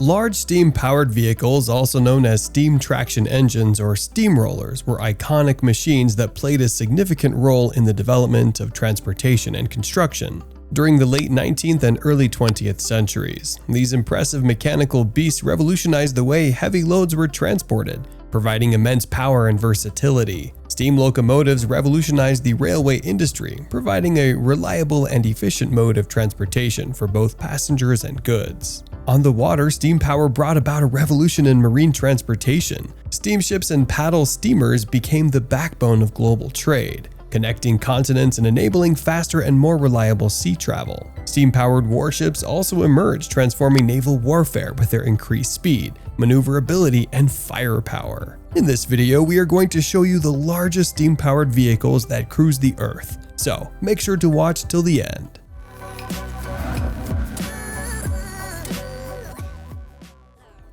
Large steam-powered vehicles, also known as steam traction engines or steamrollers, were iconic machines that played a significant role in the development of transportation and construction. During the late 19th and early 20th centuries, these impressive mechanical beasts revolutionized the way heavy loads were transported, providing immense power and versatility. Steam locomotives revolutionized the railway industry, providing a reliable and efficient mode of transportation for both passengers and goods. On the water, steam power brought about a revolution in marine transportation. Steamships and paddle steamers became the backbone of global trade, connecting continents and enabling faster and more reliable sea travel. Steam-powered warships also emerged, transforming naval warfare with their increased speed, maneuverability, and firepower. In this video, we are going to show you the largest steam-powered vehicles that cruise the Earth, so make sure to watch till the end.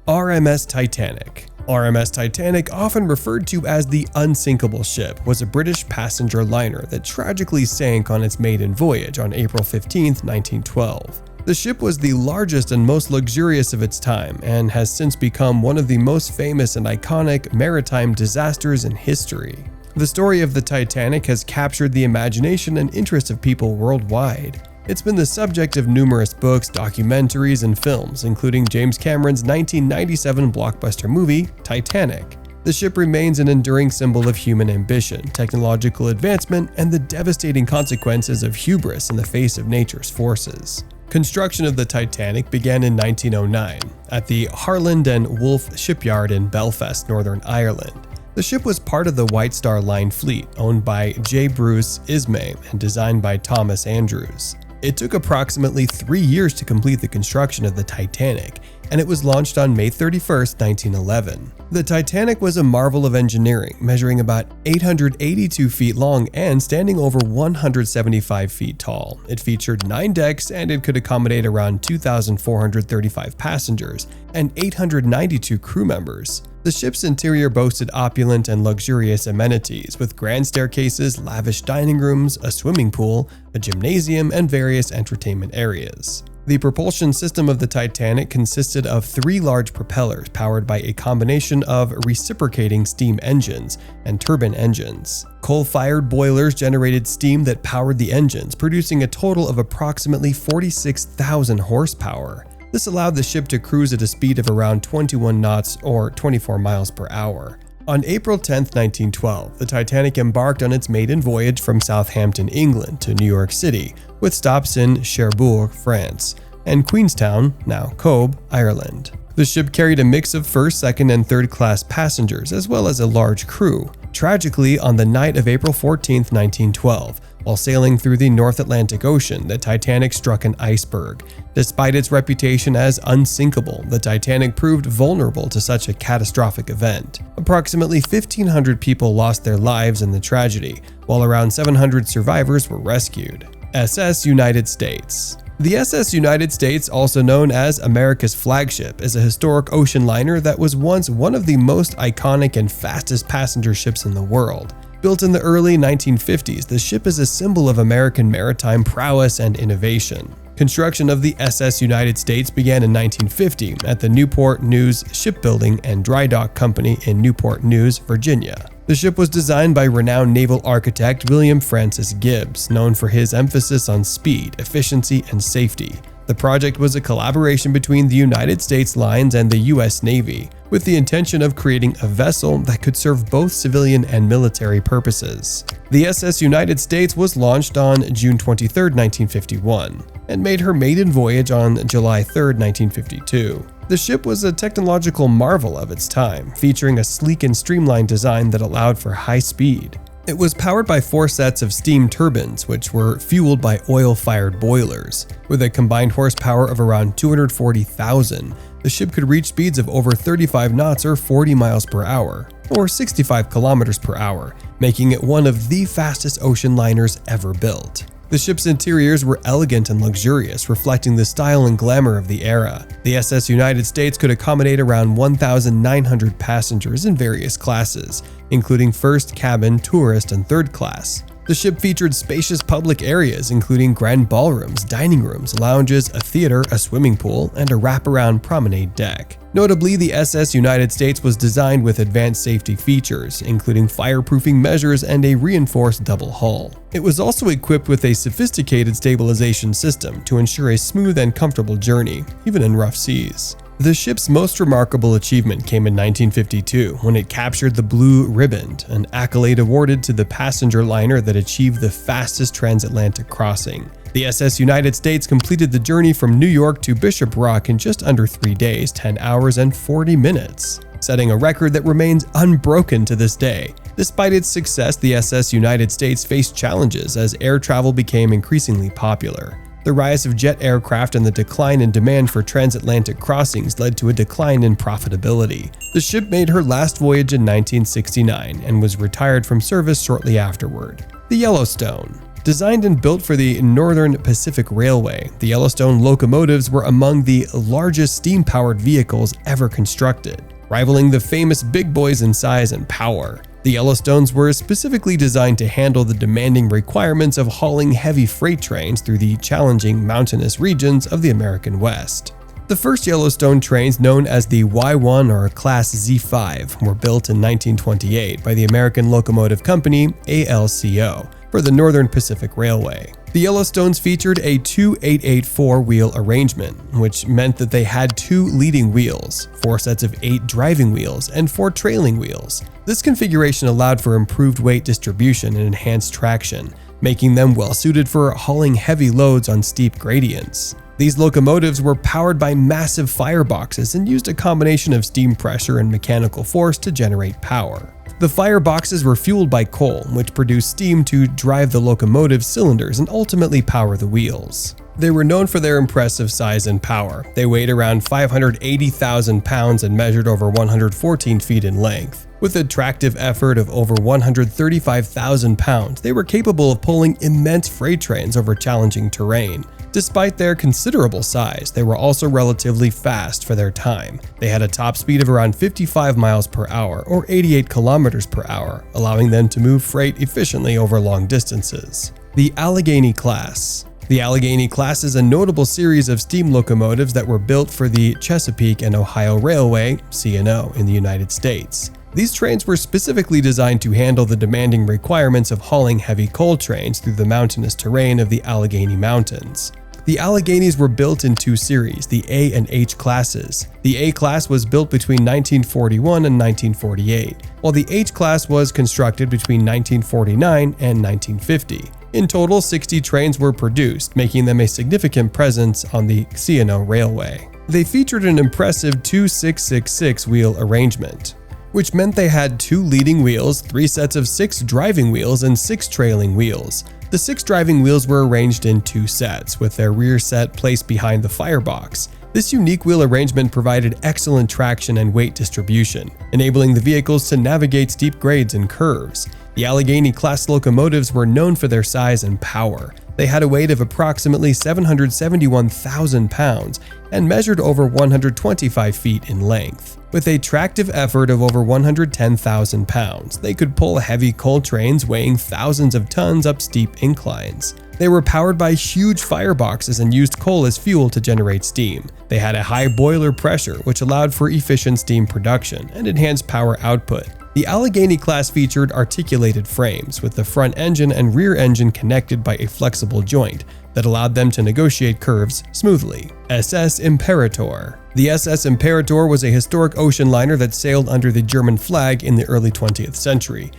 RMS Titanic. RMS Titanic, often referred to as the unsinkable ship, was a British passenger liner that tragically sank on its maiden voyage on April 15, 1912. The ship was the largest and most luxurious of its time and has since become one of the most famous and iconic maritime disasters in history. The story of the Titanic has captured the imagination and interest of people worldwide. It's been the subject of numerous books, documentaries, and films, including James Cameron's 1997 blockbuster movie, Titanic. The ship remains an enduring symbol of human ambition, technological advancement, and the devastating consequences of hubris in the face of nature's forces. Construction of the Titanic began in 1909 at the Harland and Wolff shipyard in Belfast, Northern Ireland. The ship was part of the White Star Line fleet, owned by J. Bruce Ismay and designed by Thomas Andrews. It took approximately 3 years to complete the construction of the Titanic, and it was launched on May 31, 1911. The Titanic was a marvel of engineering, measuring about 882 feet long and standing over 175 feet tall. It featured 9 decks and it could accommodate around 2,435 passengers and 892 crew members. The ship's interior boasted opulent and luxurious amenities, with grand staircases, lavish dining rooms, a swimming pool, a gymnasium, and various entertainment areas. The propulsion system of the Titanic consisted of 3 large propellers powered by a combination of reciprocating steam engines and turbine engines. Coal-fired boilers generated steam that powered the engines, producing a total of approximately 46,000 horsepower. This allowed the ship to cruise at a speed of around 21 knots or 24 miles per hour. On April 10, 1912, the Titanic embarked on its maiden voyage from Southampton, England to New York City, with stops in Cherbourg, France, and Queenstown, now Cobh, Ireland. The ship carried a mix of first, second, and third class passengers, as well as a large crew. Tragically, on the night of April 14, 1912, while sailing through the North Atlantic Ocean, the Titanic struck an iceberg. Despite its reputation as unsinkable, the Titanic proved vulnerable to such a catastrophic event. Approximately 1,500 people lost their lives in the tragedy, while around 700 survivors were rescued. SS United States. The SS United States, also known as America's flagship, is a historic ocean liner that was once one of the most iconic and fastest passenger ships in the world. Built in the early 1950s, the ship is a symbol of American maritime prowess and innovation. Construction of the SS United States began in 1950 at the Newport News Shipbuilding and Dry Dock Company in Newport News, Virginia. The ship was designed by renowned naval architect William Francis Gibbs, known for his emphasis on speed, efficiency, and safety. The project was a collaboration between the United States Lines and the U.S. Navy, with the intention of creating a vessel that could serve both civilian and military purposes. The SS United States was launched on June 23, 1951, and made her maiden voyage on July 3, 1952. The ship was a technological marvel of its time, featuring a sleek and streamlined design that allowed for high speed. It was powered by 4 sets of steam turbines, which were fueled by oil-fired boilers. With a combined horsepower of around 240,000, the ship could reach speeds of over 35 knots or 40 miles per hour, or 65 kilometers per hour, making it one of the fastest ocean liners ever built. The ship's interiors were elegant and luxurious, reflecting the style and glamour of the era. The SS United States could accommodate around 1,900 passengers in various classes, including first cabin, tourist, and third class. The ship featured spacious public areas including grand ballrooms, dining rooms, lounges, a theater, a swimming pool, and a wraparound promenade deck. Notably, the SS United States was designed with advanced safety features, including fireproofing measures and a reinforced double hull. It was also equipped with a sophisticated stabilization system to ensure a smooth and comfortable journey, even in rough seas. The ship's most remarkable achievement came in 1952 when it captured the Blue Riband, an accolade awarded to the passenger liner that achieved the fastest transatlantic crossing. The SS United States completed the journey from New York to Bishop Rock in just under 3 days, 10 hours and 40 minutes, setting a record that remains unbroken to this day. Despite its success, the SS United States faced challenges as air travel became increasingly popular. The rise of jet aircraft and the decline in demand for transatlantic crossings led to a decline in profitability. The ship made her last voyage in 1969 and was retired from service shortly afterward. The Yellowstone. Designed and built for the Northern Pacific Railway, the Yellowstone locomotives were among the largest steam-powered vehicles ever constructed, rivaling the famous big boys in size and power. The Yellowstones were specifically designed to handle the demanding requirements of hauling heavy freight trains through the challenging mountainous regions of the American West. The first Yellowstone trains, known as the Y1 or Class Z5, were built in 1928 by the American Locomotive Company, ALCO, for the Northern Pacific Railway. The Yellowstones featured a 2-8-8-4 wheel arrangement, which meant that they had 2 leading wheels, 4 sets of 8 driving wheels, and 4 trailing wheels. This configuration allowed for improved weight distribution and enhanced traction, making them well suited for hauling heavy loads on steep gradients. These locomotives were powered by massive fireboxes and used a combination of steam pressure and mechanical force to generate power. The fireboxes were fueled by coal, which produced steam to drive the locomotive cylinders and ultimately power the wheels. They were known for their impressive size and power. They weighed around 580,000 pounds and measured over 114 feet in length. With a tractive effort of over 135,000 pounds, they were capable of pulling immense freight trains over challenging terrain. Despite their considerable size, they were also relatively fast for their time. They had a top speed of around 55 miles per hour or 88 kilometers per hour, allowing them to move freight efficiently over long distances. The Allegheny Class. The Allegheny Class is a notable series of steam locomotives that were built for the Chesapeake and Ohio Railway, C&O, in the United States. These trains were specifically designed to handle the demanding requirements of hauling heavy coal trains through the mountainous terrain of the Allegheny Mountains. The Alleghenies were built in 2 series, the A and H classes. The A class was built between 1941 and 1948, while the H class was constructed between 1949 and 1950. In total, 60 trains were produced, making them a significant presence on the C&O Railway. They featured an impressive 2-6-6-6 wheel arrangement, which meant they had 2 leading wheels, 3 sets of 6 driving wheels, and 6 trailing wheels. The 6 driving wheels were arranged in 2 sets, with their rear set placed behind the firebox. This unique wheel arrangement provided excellent traction and weight distribution, enabling the vehicles to navigate steep grades and curves. The Allegheny class locomotives were known for their size and power. They had a weight of approximately 771,000 pounds and measured over 125 feet in length. With a tractive effort of over 110,000 pounds, they could pull heavy coal trains weighing thousands of tons up steep inclines. They were powered by huge fireboxes and used coal as fuel to generate steam. They had a high boiler pressure, which allowed for efficient steam production and enhanced power output. The Allegheny class featured articulated frames, with the front engine and rear engine connected by a flexible joint that allowed them to negotiate curves smoothly. SS Imperator. The SS Imperator was a historic ocean liner that sailed under the German flag in the early 20th century.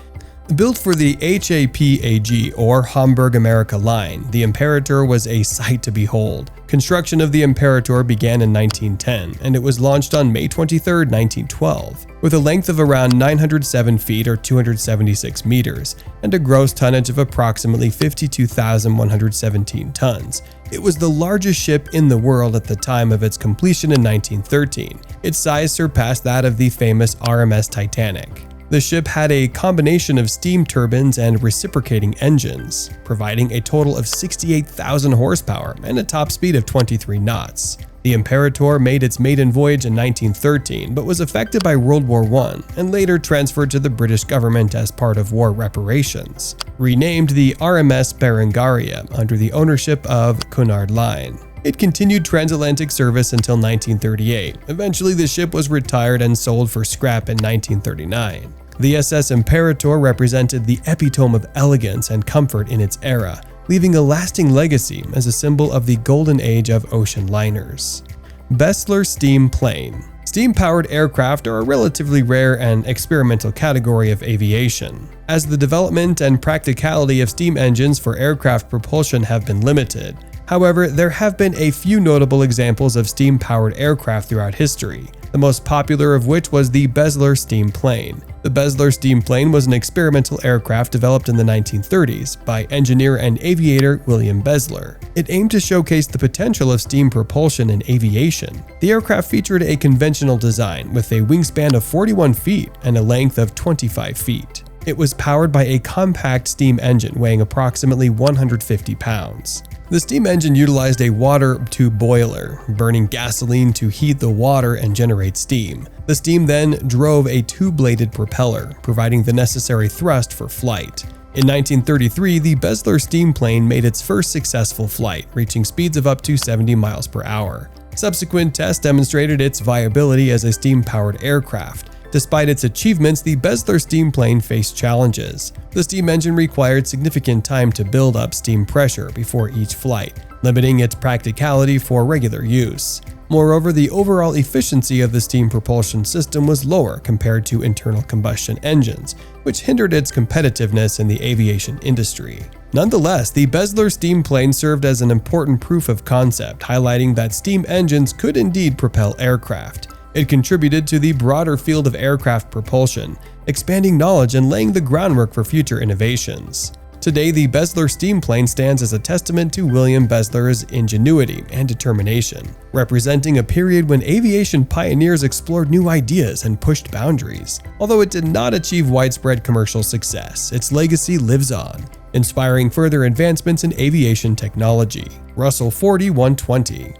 Built for the HAPAG or Hamburg America line, the Imperator was a sight to behold. Construction of the Imperator began in 1910, and it was launched on May 23, 1912. With a length of around 907 feet or 276 meters, and a gross tonnage of approximately 52,117 tons. It was the largest ship in the world at the time of its completion in 1913. Its size surpassed that of the famous RMS Titanic. The ship had a combination of steam turbines and reciprocating engines, providing a total of 68,000 horsepower and a top speed of 23 knots. The Imperator made its maiden voyage in 1913 but was affected by World War I and later transferred to the British government as part of war reparations. Renamed the RMS Berengaria under the ownership of Cunard Line. It continued transatlantic service until 1938. Eventually, the ship was retired and sold for scrap in 1939. The SS Imperator represented the epitome of elegance and comfort in its era, leaving a lasting legacy as a symbol of the golden age of ocean liners. Bessler steam plane. Steam-powered aircraft are a relatively rare and experimental category of aviation, as the development and practicality of steam engines for aircraft propulsion have been limited. However, there have been a few notable examples of steam-powered aircraft throughout history, the most popular of which was the Bessler steam plane. The Bessler steam plane was an experimental aircraft developed in the 1930s by engineer and aviator William Bessler. It aimed to showcase the potential of steam propulsion in aviation. The aircraft featured a conventional design with a wingspan of 41 feet and a length of 25 feet. It was powered by a compact steam engine weighing approximately 150 pounds. The steam engine utilized a water tube boiler, burning gasoline to heat the water and generate steam. The steam then drove a two-bladed propeller, providing the necessary thrust for flight. In 1933, the Bessler steam plane made its first successful flight, reaching speeds of up to 70 miles per hour. Subsequent tests demonstrated its viability as a steam-powered aircraft. Despite its achievements, the Bessler steam plane faced challenges. The steam engine required significant time to build up steam pressure before each flight, limiting its practicality for regular use. Moreover, the overall efficiency of the steam propulsion system was lower compared to internal combustion engines, which hindered its competitiveness in the aviation industry. Nonetheless, the Bessler steam plane served as an important proof of concept, highlighting that steam engines could indeed propel aircraft. It contributed to the broader field of aircraft propulsion, expanding knowledge and laying the groundwork for future innovations. Today, the Bessler steam plane stands as a testament to William Bessler's ingenuity and determination, representing a period when aviation pioneers explored new ideas and pushed boundaries. Although it did not achieve widespread commercial success, its legacy lives on, inspiring further advancements in aviation technology. Russell 40-120.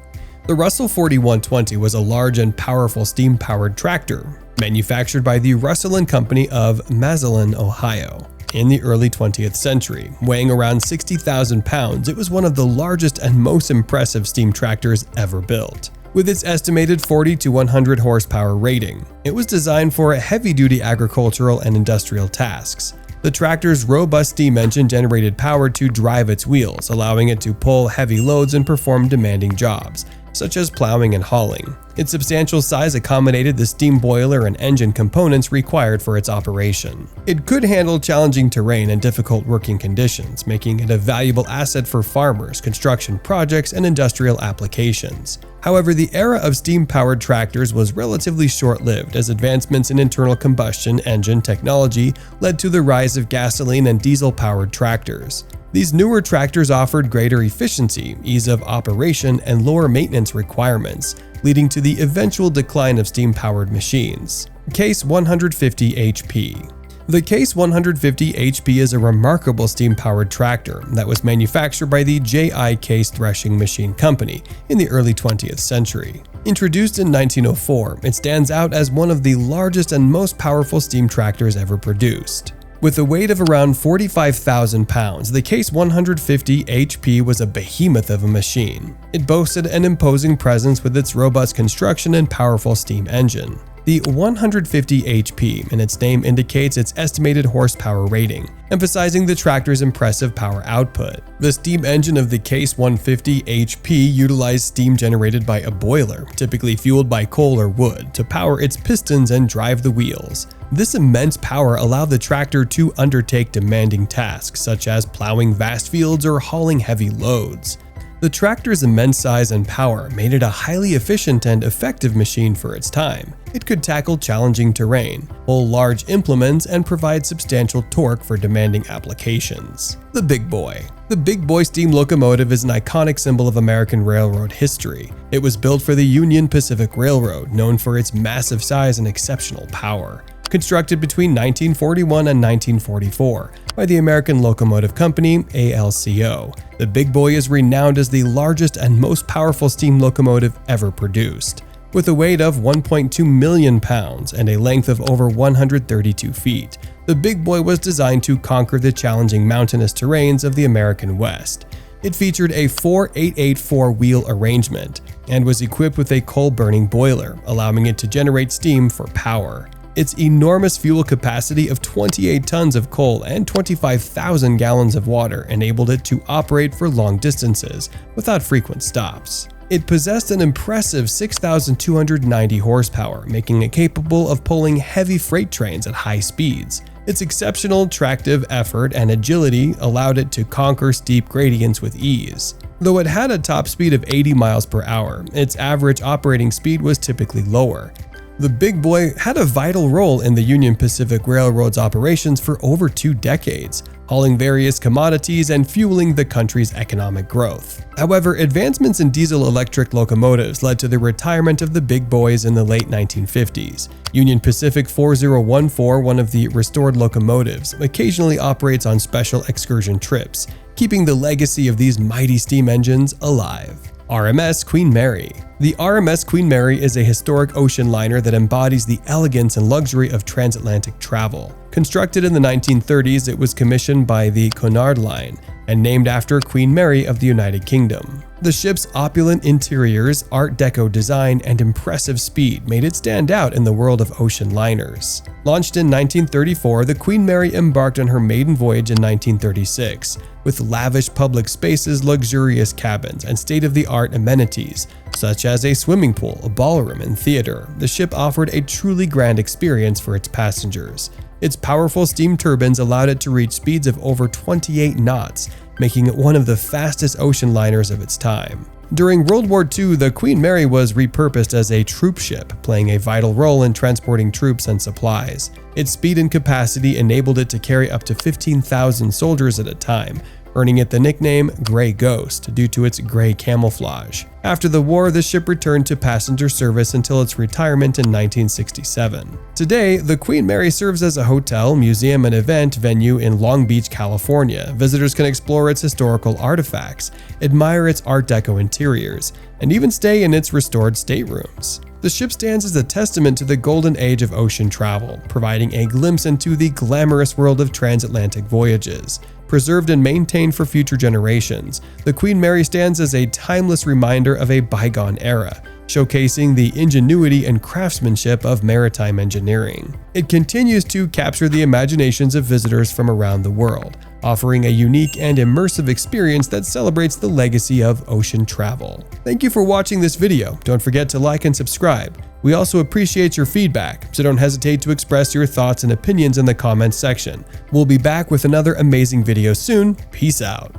The Russell 40-120 was a large and powerful steam-powered tractor, manufactured by the Russell & Company of Massillon, Ohio. In the early 20th century, weighing around 60,000 pounds, it was one of the largest and most impressive steam tractors ever built. With its estimated 40 to 100 horsepower rating, it was designed for heavy-duty agricultural and industrial tasks. The tractor's robust steam engine generated power to drive its wheels, allowing it to pull heavy loads and perform demanding jobs, such as plowing and hauling. Its substantial size accommodated the steam boiler and engine components required for its operation. It could handle challenging terrain and difficult working conditions, making it a valuable asset for farmers, construction projects, and industrial applications. However, the era of steam-powered tractors was relatively short-lived as advancements in internal combustion engine technology led to the rise of gasoline and diesel-powered tractors. These newer tractors offered greater efficiency, ease of operation, and lower maintenance requirements, leading to the eventual decline of steam-powered machines. Case 150 HP. The Case 150 HP is a remarkable steam-powered tractor that was manufactured by the J.I. Case Threshing Machine Company in the early 20th century. Introduced in 1904, it stands out as one of the largest and most powerful steam tractors ever produced. With a weight of around 45,000 pounds, the Case 150 HP was a behemoth of a machine. It boasted an imposing presence with its robust construction and powerful steam engine. The 150 HP in its name indicates its estimated horsepower rating, emphasizing the tractor's impressive power output. The steam engine of the Case 150 HP utilized steam generated by a boiler, typically fueled by coal or wood, to power its pistons and drive the wheels. This immense power allowed the tractor to undertake demanding tasks such as plowing vast fields or hauling heavy loads. The tractor's immense size and power made it a highly efficient and effective machine for its time. It could tackle challenging terrain, pull large implements, and provide substantial torque for demanding applications. The Big Boy. The Big Boy steam locomotive is an iconic symbol of American railroad history. It was built for the Union Pacific Railroad, known for its massive size and exceptional power. Constructed between 1941 and 1944 by the American Locomotive Company, ALCO. The big boy is renowned as the largest and most powerful steam locomotive ever produced. With a weight of 1.2 million pounds and a length of over 132 feet, the big boy was designed to conquer the challenging mountainous terrains of the American West. It featured a 4-8-8-4 wheel arrangement and was equipped with a coal-burning boiler, allowing it to generate steam for power. Its enormous fuel capacity of 28 tons of coal and 25,000 gallons of water enabled it to operate for long distances without frequent stops. It possessed an impressive 6,290 horsepower, making it capable of pulling heavy freight trains at high speeds. Its exceptional tractive effort and agility allowed it to conquer steep gradients with ease. Though it had a top speed of 80 miles per hour, its average operating speed was typically lower. The big boy had a vital role in the Union Pacific Railroad's operations for over 2 decades, hauling various commodities and fueling the country's economic growth. However, advancements in diesel-electric locomotives led to the retirement of the big boys in the late 1950s. Union Pacific 4014, one of the restored locomotives, occasionally operates on special excursion trips, keeping the legacy of these mighty steam engines alive. RMS Queen Mary. The RMS Queen Mary is a historic ocean liner that embodies the elegance and luxury of transatlantic travel. Constructed in the 1930s, it was commissioned by the Cunard Line and named after Queen Mary of the United Kingdom. The ship's opulent interiors, Art Deco design, and impressive speed made it stand out in the world of ocean liners. Launched in 1934, the Queen Mary embarked on her maiden voyage in 1936. With lavish public spaces, luxurious cabins, and state-of-the-art amenities, such as a swimming pool, a ballroom, and theater, the ship offered a truly grand experience for its passengers. Its powerful steam turbines allowed it to reach speeds of over 28 knots, making it one of the fastest ocean liners of its time. During World War II, the Queen Mary was repurposed as a troop ship, playing a vital role in transporting troops and supplies. Its speed and capacity enabled it to carry up to 15,000 soldiers at a time, earning it the nickname Grey Ghost due to its gray camouflage. After the war, the ship returned to passenger service until its retirement in 1967. Today, the Queen Mary serves as a hotel, museum, and event venue in Long Beach, California. Visitors can explore its historical artifacts, admire its Art Deco interiors, and even stay in its restored staterooms. The ship stands as a testament to the golden age of ocean travel, providing a glimpse into the glamorous world of transatlantic voyages. Preserved and maintained for future generations, the Queen Mary stands as a timeless reminder of a bygone era, showcasing the ingenuity and craftsmanship of maritime engineering. It continues to capture the imaginations of visitors from around the world, offering a unique and immersive experience that celebrates the legacy of ocean travel. Thank you for watching this video. Don't forget to like and subscribe. We also appreciate your feedback, so don't hesitate to express your thoughts and opinions in the comments section. We'll be back with another amazing video soon. Peace out.